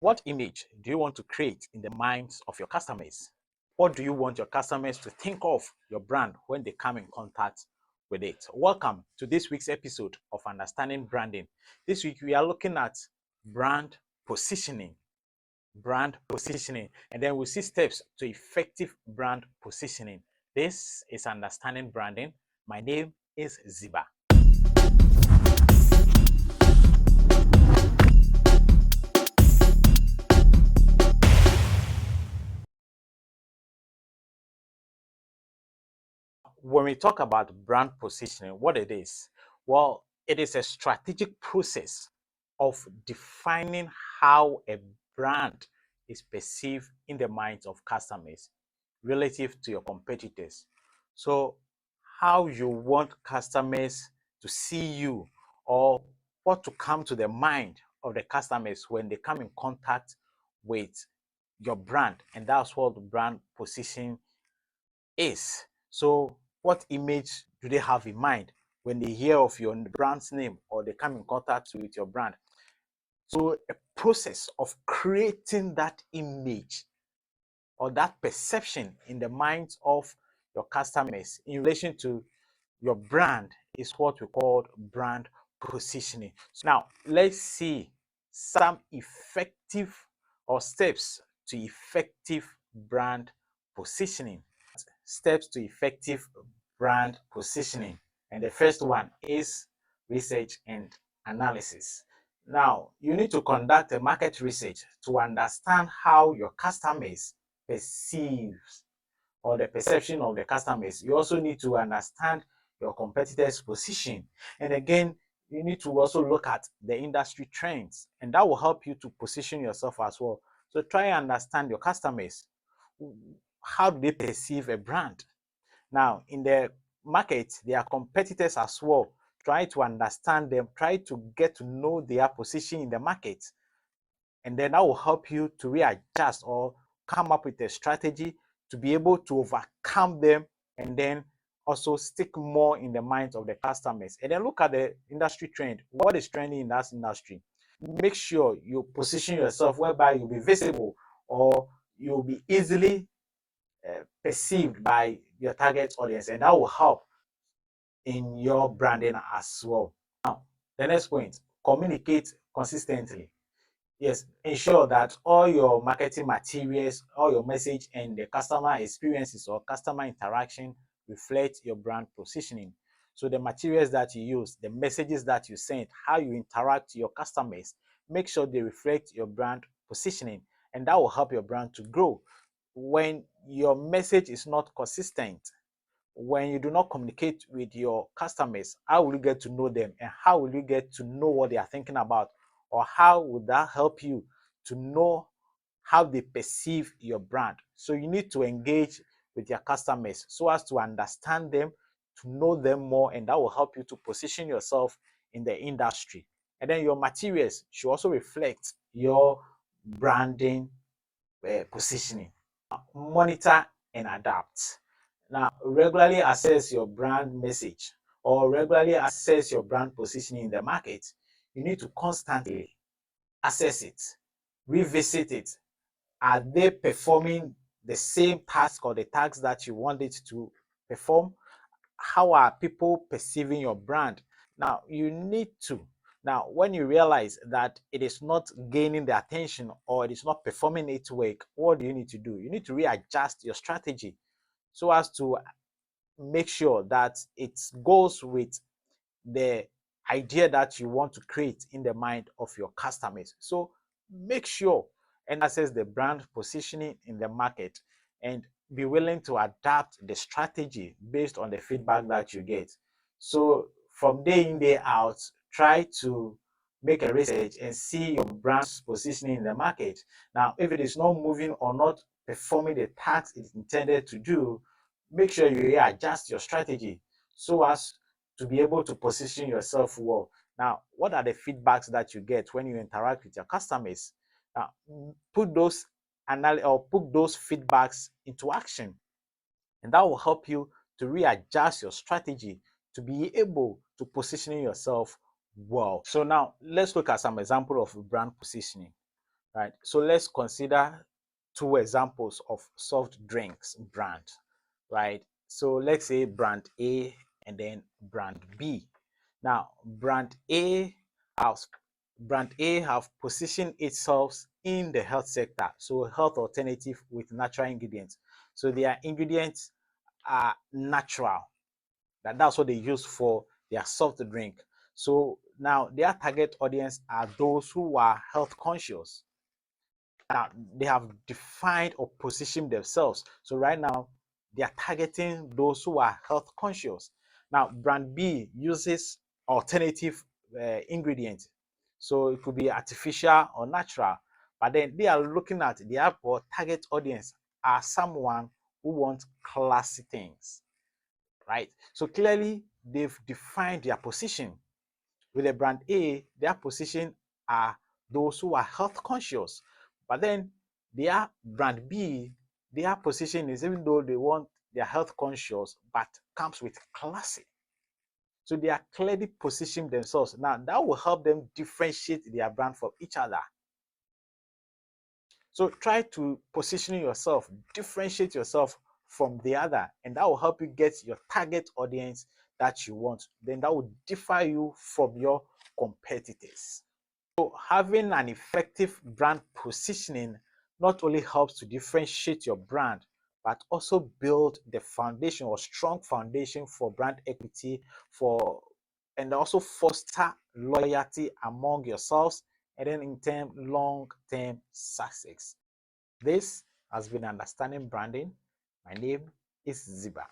What image do you want to create in the minds of your customers? What do you want your customers to think of your brand when they come in contact with it? Welcome to this week's episode of Understanding Branding. This week we are looking at brand positioning. Brand positioning, and then we'll see steps to effective brand positioning. This is Understanding Branding. My name is Ziba. When we talk about brand positioning, what it is? Well, it is a strategic process of defining how a brand is perceived in the minds of customers relative to your competitors. So, how you want customers to see you, or what to come to the mind of the customers when they come in contact with your brand, and that's what the brand positioning is. So, what image do they have in mind when they hear of your brand's name or they come in contact with your brand? So, a process of creating that image or that perception in the minds of your customers in relation to your brand is what we call brand positioning. So now, let's see some effective or steps to effective brand positioning. Steps to effective brand positioning. And the first one is research and analysis. Now, you need to conduct a market research to understand how your customers perceive or the perception of the customers. You also need to understand your competitors' position. And again, you need to also look at the industry trends, and that will help you to position yourself as well. So try and understand your customers. How do they perceive a brand? Now, in the market, there are competitors as well. Try to understand them, try to get to know their position in the market. And then that will help you to readjust or come up with a strategy to be able to overcome them and then also stick more in the minds of the customers. And then look at the industry trend. What is trending in that industry? Make sure you position yourself whereby you'll be visible or you'll be easily perceived by your target audience, and that will help in your branding as well. Now, the next point, communicate consistently. Yes, ensure that all your marketing materials, all your message, and the customer experiences or customer interaction reflect your brand positioning. So the materials that you use, the messages that you send, how you interact with your customers, make sure they reflect your brand positioning, and that will help your brand to grow. When your message is not consistent, when you do not communicate with your customers, how will you get to know them, and how will you get to know what they are thinking about, or how would that help you to know how they perceive your brand? So you need to engage with your customers so as to understand them, to know them more, and that will help you to position yourself in the industry. And then your materials should also reflect your branding positioning. Monitor and adapt. Now, regularly assess your brand message or regularly assess your brand positioning in the market. You need to constantly assess it, revisit it. Are they performing the same task or the tasks that you want it to perform? How are people perceiving your brand? Now, you need to. Now, when you realize that it is not gaining the attention or it is not performing its work, what do you need to do? You need to readjust your strategy so as to make sure that it goes with the idea that you want to create in the mind of your customers. So make sure and assess the brand positioning in the market and be willing to adapt the strategy based on the feedback that you get. So from day in, day out, try to make a research and see your brand's positioning in the market. Now, if it is not moving or not performing the task it's intended to do, make sure you readjust your strategy so as to be able to position yourself well. Now, what are the feedbacks that you get when you interact with your customers? Now, put those feedbacks into action, and that will help you to readjust your strategy to be able to position yourself well. So now let's look at some example of brand positioning. right? So let's consider two examples of soft drinks brand, right? So let's say brand A and then brand B. Now, has brand A have positioned itself in the health sector, so health alternative with natural ingredients. So their ingredients are natural. That's what they use for their soft drink. So now their target audience are those who are health conscious. Now they have defined or positioned themselves. So right now they are targeting those who are health conscious. Now brand B uses alternative ingredients. So it could be artificial or natural, but then they are looking at their target audience as someone who wants classy things, right? So clearly they've defined their position. With the brand A, their position are those who are health conscious. But then their brand B, their position is even though they want their health conscious, but comes with classy. So they are clearly positioning themselves. Now that will help them differentiate their brand from each other. So try to position yourself, differentiate yourself from the other, and that will help you get your target audience that you want. Then that will differ you from your competitors. So having an effective brand positioning not only helps to differentiate your brand, but also build the foundation or strong foundation for brand equity for and also foster loyalty among yourselves and then in term long-term success. This has been Understanding Branding. My name is Ziba.